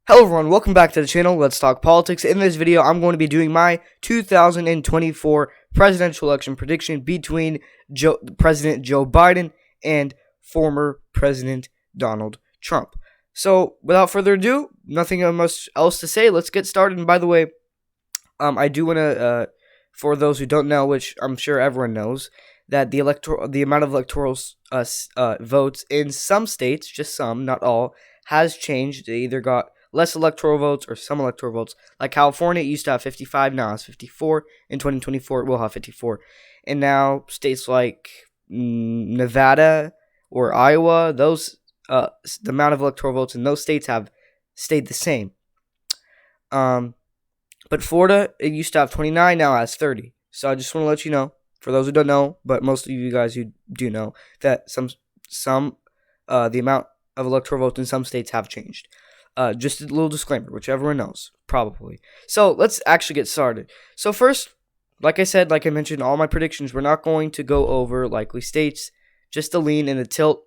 Hello everyone, welcome back to the channel. Let's talk politics. In this video, I'm going to be doing my 2024 presidential election prediction between President Joe Biden and former President Donald Trump. So, without further ado, nothing much else to say. Let's get started. And by the way, I do want to, for those who don't know, which I'm sure everyone knows, that the amount of electoral votes in some states, just some, not all, has changed. They either got less electoral votes or some electoral votes. Like California, it used to have 55, now it's 54. In 2024, it will have 54. And now states like Nevada or Iowa, those the amount of electoral votes in those states have stayed the same. But Florida, it used to have 29, now it has 30. So I just want to let you know, for those who don't know, but most of you guys who do know, that the amount of electoral votes in some states have changed. Just a little disclaimer, which everyone knows, probably. So, let's actually get started. So, first, like I mentioned, all my predictions, we're not going to go over likely states, just a lean and a tilt.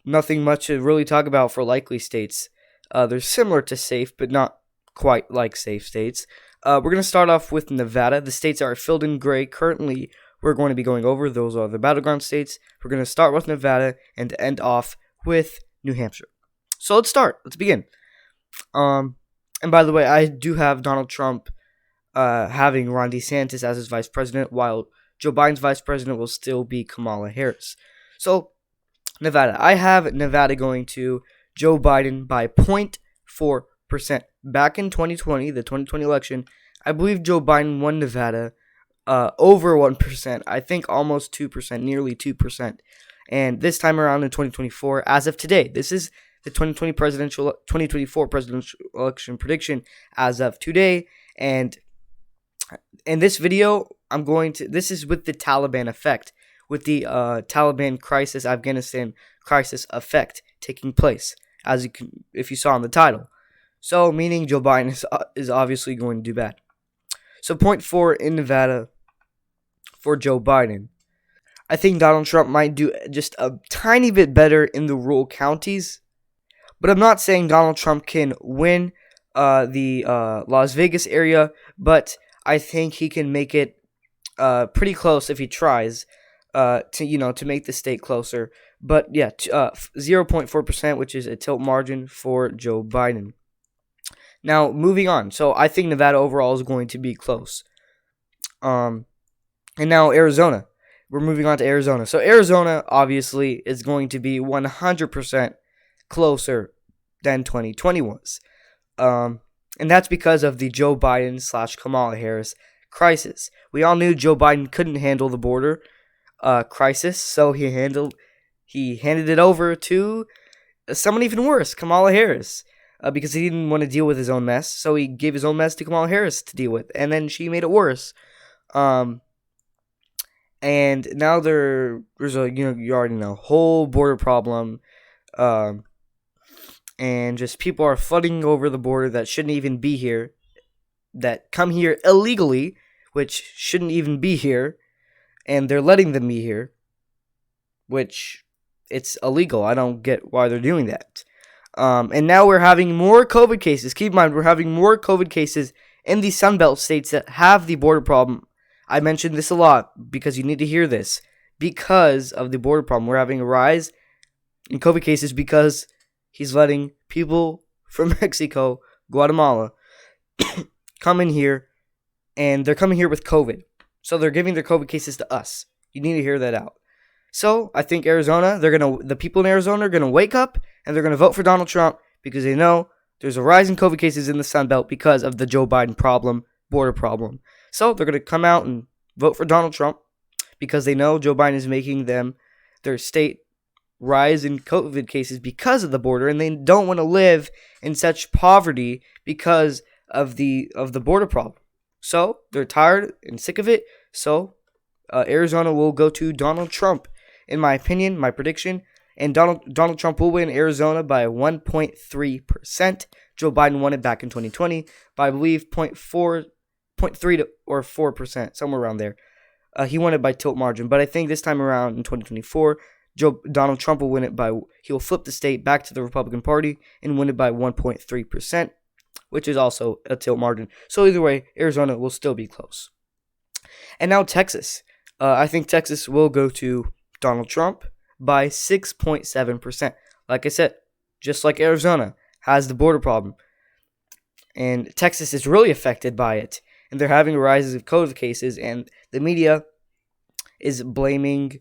Nothing much to really talk about for likely states. They're similar to safe, but not quite like safe states. We're going to start off with Nevada. The states are filled in gray. Currently, we're going to be going over. Those are the battleground states. We're going to start with Nevada and end off with New Hampshire. So let's start. Let's begin. And by the way, I do have Donald Trump having Ron DeSantis as his vice president, while Joe Biden's vice president will still be Kamala Harris. So, Nevada. I have Nevada going to Joe Biden by 0.4%. Back in 2020, the 2020 election, I believe Joe Biden won Nevada over 1%. I think almost 2%, nearly 2%. And this time around in 2024, as of today, this is the 2024 presidential election prediction as of today. And in this video, this is with the Taliban effect, with the Taliban crisis, Afghanistan crisis effect taking place, if you saw in the title. So, meaning Joe Biden is obviously going to do bad. So, 0.4 in Nevada for Joe Biden. I think Donald Trump might do just a tiny bit better in the rural counties. But I'm not saying Donald Trump can win the Las Vegas area, but I think he can make it pretty close if he tries to make the state closer. But yeah, 0.4%, which is a tilt margin for Joe Biden. Now, moving on. So I think Nevada overall is going to be close. And now Arizona. We're moving on to Arizona. So Arizona, obviously, is going to be 100% closer than 2020 was. And that's because of the Joe Biden / Kamala Harris crisis. We all knew Joe Biden couldn't handle the border crisis, so he handed it over to someone even worse, Kamala Harris, because he didn't want to deal with his own mess, so he gave his own mess to Kamala Harris to deal with, and then she made it worse. And now there's a, you already know, whole border problem, and just people are flooding over the border that shouldn't even be here, that come here illegally, which shouldn't even be here, and they're letting them be here, which it's illegal. I don't get why they're doing that. And now we're having more COVID cases. Keep in mind, we're having more COVID cases in the Sunbelt states that have the border problem. I mentioned this a lot because you need to hear this. Because of the border problem, we're having a rise in COVID cases because he's letting people from Mexico, Guatemala, come in here, and they're coming here with COVID. So they're giving their COVID cases to us. You need to hear that out. So I think Arizona, the people in Arizona are gonna wake up and they're gonna vote for Donald Trump because they know there's a rise in COVID cases in the Sun Belt because of the Joe Biden border problem. So they're gonna come out and vote for Donald Trump because they know Joe Biden is making their state rise in COVID cases because of the border, and they don't want to live in such poverty because of the border problem. So they're tired and sick of it. So Arizona will go to Donald Trump, in my opinion, my prediction. And Donald Trump will win Arizona by 1.3%. Joe Biden won it back in 2020 by, I believe, 0.3 or 4%, somewhere around there. He won it by tilt margin. But I think this time around in 2024, Donald Trump will win it by, he will flip the state back to the Republican Party and win it by 1.3%, which is also a tilt margin. So either way, Arizona will still be close. And now Texas. I think Texas will go to Donald Trump by 6.7%. Like I said, just like Arizona has the border problem, and Texas is really affected by it, and they're having rises of COVID cases, and the media is blaming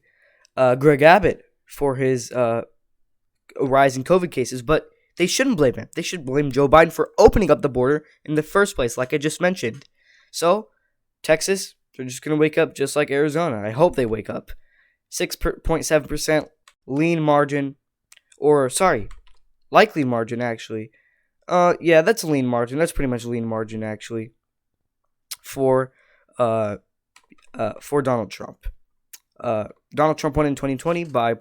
Greg Abbott for his rise in COVID cases, but they shouldn't blame him. They should blame Joe Biden for opening up the border in the first place, like I just mentioned. So, Texas, they're just going to wake up just like Arizona. I hope they wake up. 6.7% lean margin, likely margin, actually. Yeah, that's a lean margin. That's pretty much a lean margin, actually, for Donald Trump. Donald Trump won in 2020 by,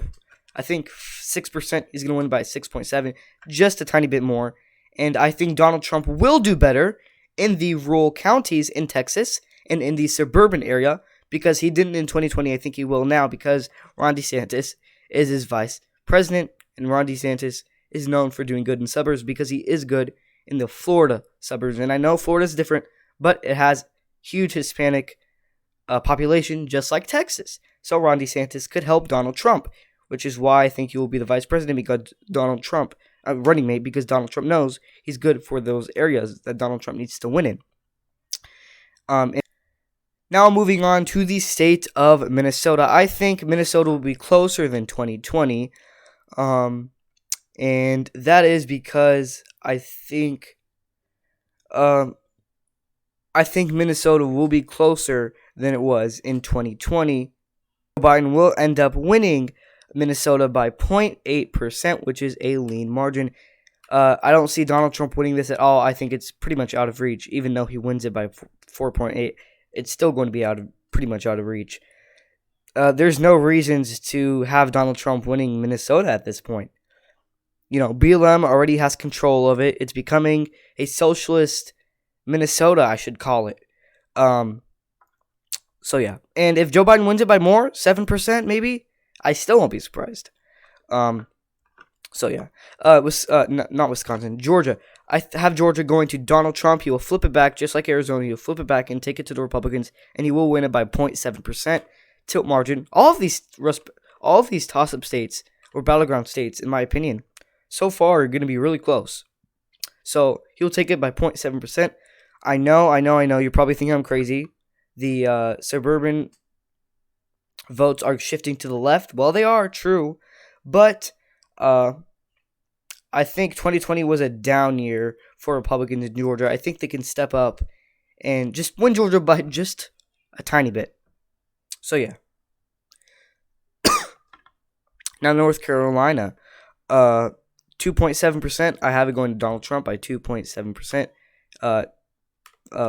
I think, 6%. He's going to win by 6.7, just a tiny bit more. And I think Donald Trump will do better in the rural counties in Texas and in the suburban area, because he didn't in 2020. I think he will now, because Ron DeSantis is his vice president, and Ron DeSantis is known for doing good in suburbs because he is good in the Florida suburbs. And I know Florida's different, but it has huge Hispanic population, just like Texas. So Ron DeSantis could help Donald Trump, which is why I think he will be the vice president, because Donald Trump, running mate, because Donald Trump knows he's good for those areas that Donald Trump needs to win in. And now moving on to the state of Minnesota. I think Minnesota will be closer than 2020. And that is because I think Minnesota will be closer than it was in 2020. Biden will end up winning Minnesota by 0.8%, which is a lean margin. I don't see Donald Trump winning this at all. I think it's pretty much out of reach. Even though he wins it by 4.8, it's still going to be pretty much out of reach. There's no reasons to have Donald Trump winning Minnesota at this point. You know, BLM already has control of it. It's becoming a socialist Minnesota, I should call it. So yeah. And if Joe Biden wins it by more, 7% maybe, I still won't be surprised. So yeah. Not Wisconsin, Georgia. I have Georgia going to Donald Trump. He will flip it back, just like Arizona. He will flip it back and take it to the Republicans, and he will win it by 0.7%. Tilt margin. All of these toss-up states, or battleground states, in my opinion, so far are going to be really close. So he'll take it by 0.7%. I know. You're probably thinking I'm crazy. The suburban votes are shifting to the left. Well, they are, true. But I think 2020 was a down year for Republicans in Georgia. I think they can step up and just win Georgia by just a tiny bit. So, yeah. Now, North Carolina. 2.7%. I have it going to Donald Trump by 2.7%.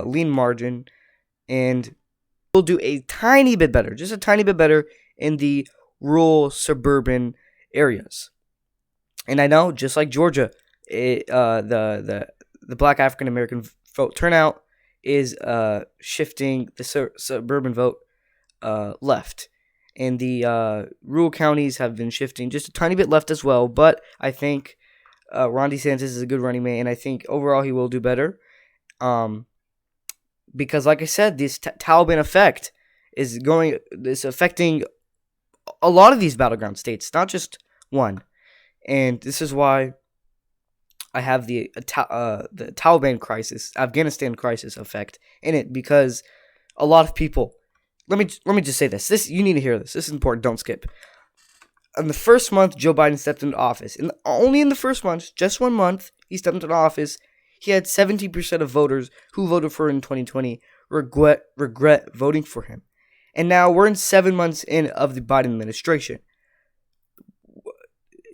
Lean margin. And we'll do a tiny bit better. Just a tiny bit better in the rural suburban areas. And I know, just like Georgia, the Black African American vote turnout is shifting the suburban vote left. And the rural counties have been shifting just a tiny bit left as well. But I think Ron DeSantis is a good running mate, and I think overall he will do better. Because, like I said, this Taliban effect is affecting a lot of these battleground states, not just one. And this is why I have the Taliban crisis, Afghanistan crisis effect in it, because a lot of people. Let me just say this. This, you need to hear this. This is important. Don't skip. In the first month Joe Biden stepped into office, only in the first month, just 1 month, he stepped into office, he had 70% of voters who voted for him in 2020 regret voting for him. And now we're in 7 months in of the Biden administration.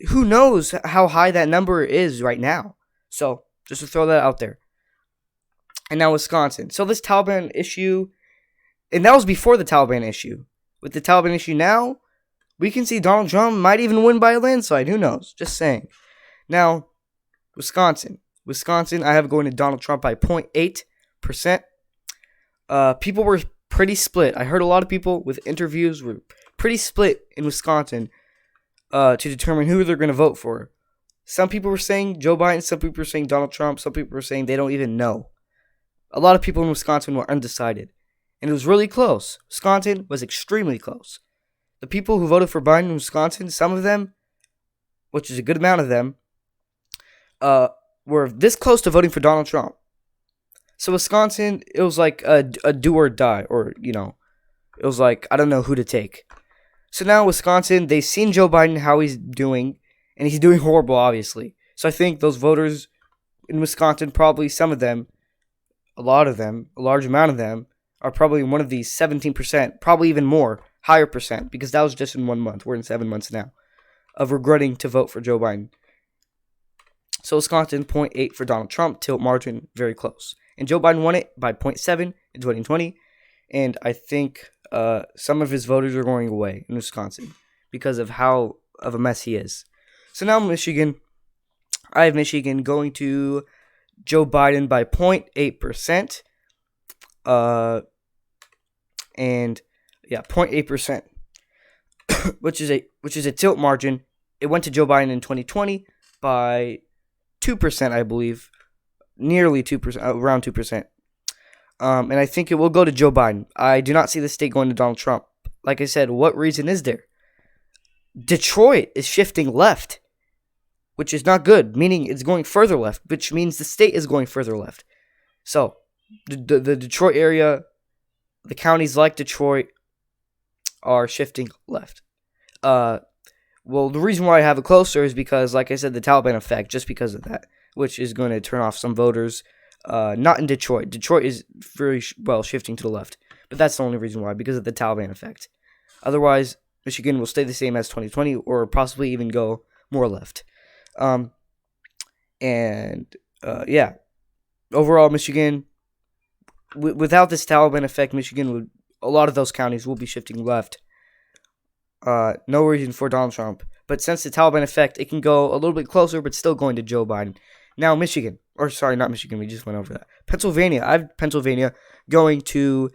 Who knows how high that number is right now? So, just to throw that out there. And now Wisconsin. So this Taliban issue, and that was before the Taliban issue. With the Taliban issue now, we can see Donald Trump might even win by a landslide. Who knows? Just saying. Now, Wisconsin. I have going to Donald Trump by 0.8%. People were pretty split. I heard a lot of people with interviews were pretty split in Wisconsin to determine who they're going to vote for. Some people were saying Joe Biden, some people were saying Donald Trump, some people were saying they don't even know. A lot of people in Wisconsin were undecided, and it was really close. Wisconsin was extremely close. The people who voted for Biden in Wisconsin, some of them, which is a good amount of them, were this close to voting for Donald Trump. So Wisconsin, it was like a do or die, or, it was like, I don't know who to take. So now Wisconsin, they've seen Joe Biden, how he's doing, and he's doing horrible, obviously. So I think those voters in Wisconsin, probably some of them, a lot of them, a large amount of them, are probably one of these 17%, probably even more, higher percent, because that was just in 1 month. We're in 7 months now, of regretting to vote for Joe Biden. So Wisconsin, 0.8 for Donald Trump, tilt margin, very close. And Joe Biden won it by 0.7 in 2020, and I think some of his voters are going away in Wisconsin because of how of a mess he is. So now Michigan, I have Michigan going to Joe Biden by 0.8%. And yeah, 0.8%, which is a tilt margin. It went to Joe Biden in 2020 by 2%, I believe, nearly 2%, around 2%. And I think it will go to Joe Biden. I do not see the state going to Donald Trump. Like I said, what reason is there? Detroit is shifting left, which is not good, meaning it's going further left, which means the state is going further left. So, the Detroit area, the counties like Detroit, are shifting left. Well, the reason why I have it closer is because, like I said, the Taliban effect, just because of that, which is going to turn off some voters. Not in Detroit. Detroit is very well shifting to the left, but that's the only reason why, because of the Taliban effect. Otherwise, Michigan will stay the same as 2020, or possibly even go more left. Yeah. Overall, Michigan, without this Taliban effect, Michigan would, a lot of those counties will be shifting left. No reason for Donald Trump. But since the Taliban effect, it can go a little bit closer, but still going to Joe Biden. Now, Michigan, or sorry, not Michigan, we just went over that. Pennsylvania, I have Pennsylvania going to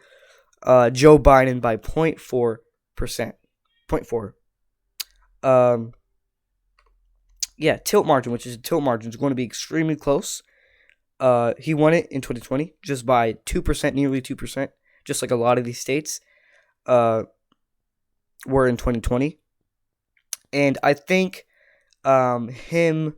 Joe Biden by 0.4%. 0.4. Yeah, tilt margin, which is a tilt margin, is going to be extremely close. He won it in 2020 just by 2%, nearly 2%, just like a lot of these states were in 2020. And I think him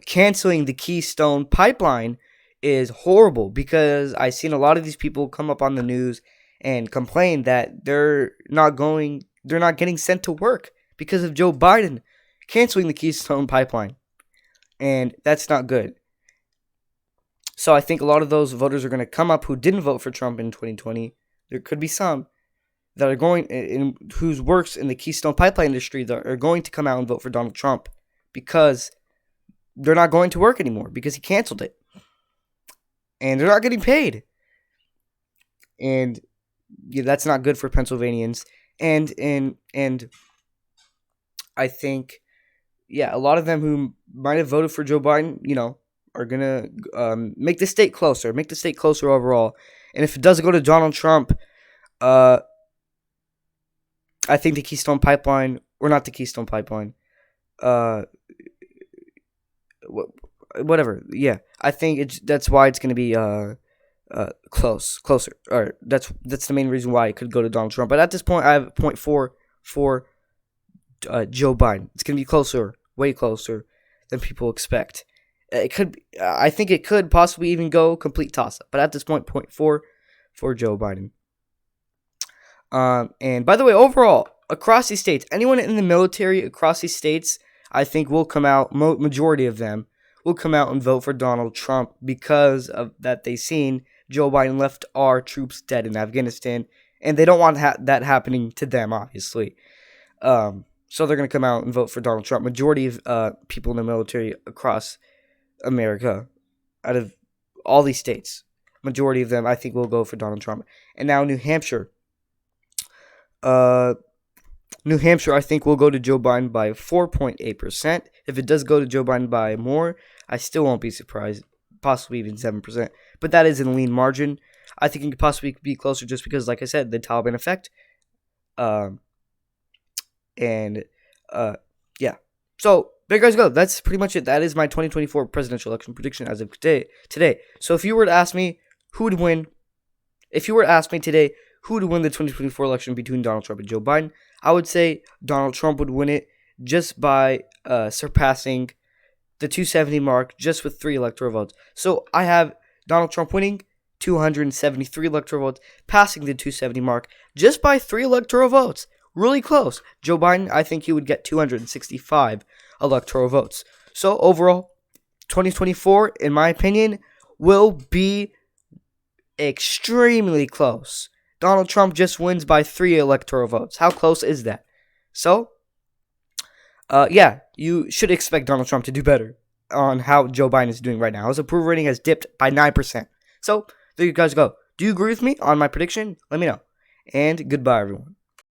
canceling the Keystone Pipeline is horrible, because I've seen a lot of these people come up on the news and complain that they're not getting sent to work because of Joe Biden canceling the Keystone Pipeline. And that's not good. So I think a lot of those voters are going to come up who didn't vote for Trump in 2020. There could be some that are going in whose works in the Keystone Pipeline industry that are going to come out and vote for Donald Trump, because they're not going to work anymore because he canceled it. And they're not getting paid. And yeah, that's not good for Pennsylvanians. And I think, yeah, a lot of them who might have voted for Joe Biden, are going to make the state closer overall. And if it does go to Donald Trump, I think the Keystone Pipeline, or not the Keystone Pipeline, whatever, yeah, I think that's why it's going to be closer. Or that's the main reason why it could go to Donald Trump. But at this point, I have 0.4 for Joe Biden. It's going to be closer, way closer than people expect. I think it could possibly even go complete toss-up. But at this point, 0.4 for Joe Biden. And by the way, overall, across these states, anyone in the military across these states, I think will come out, majority of them, will come out and vote for Donald Trump, because of that they've seen Joe Biden left our troops dead in Afghanistan, and they don't want that happening to them, obviously. So they're going to come out and vote for Donald Trump. Majority of people in the military across America, out of all these states, majority of them, I think, will go for Donald Trump. And now New Hampshire. New Hampshire, I think, will go to Joe Biden by 4.8%. If it does go to Joe Biden by more, I still won't be surprised. Possibly even 7%. But that is in a lean margin. I think it could possibly be closer just because, like I said, the Taliban effect. And Yeah. So there you guys go. That's pretty much it. That is my 2024 presidential election prediction as of today. So if you were to ask me who would win, if you were to ask me today who would win the 2024 election between Donald Trump and Joe Biden, I would say Donald Trump would win it just by surpassing the 270 mark just with 3 electoral votes. So I have Donald Trump winning 273 electoral votes, passing the 270 mark just by 3 electoral votes. Really close. Joe Biden, I think he would get 265 electoral votes. So overall, 2024, in my opinion, will be extremely close. Donald Trump just wins by 3 electoral votes. How close is that? So, yeah, you should expect Donald Trump to do better on how Joe Biden is doing right now. His approval rating has dipped by 9%. So, there you guys go. Do you agree with me on my prediction? Let me know. And goodbye, everyone.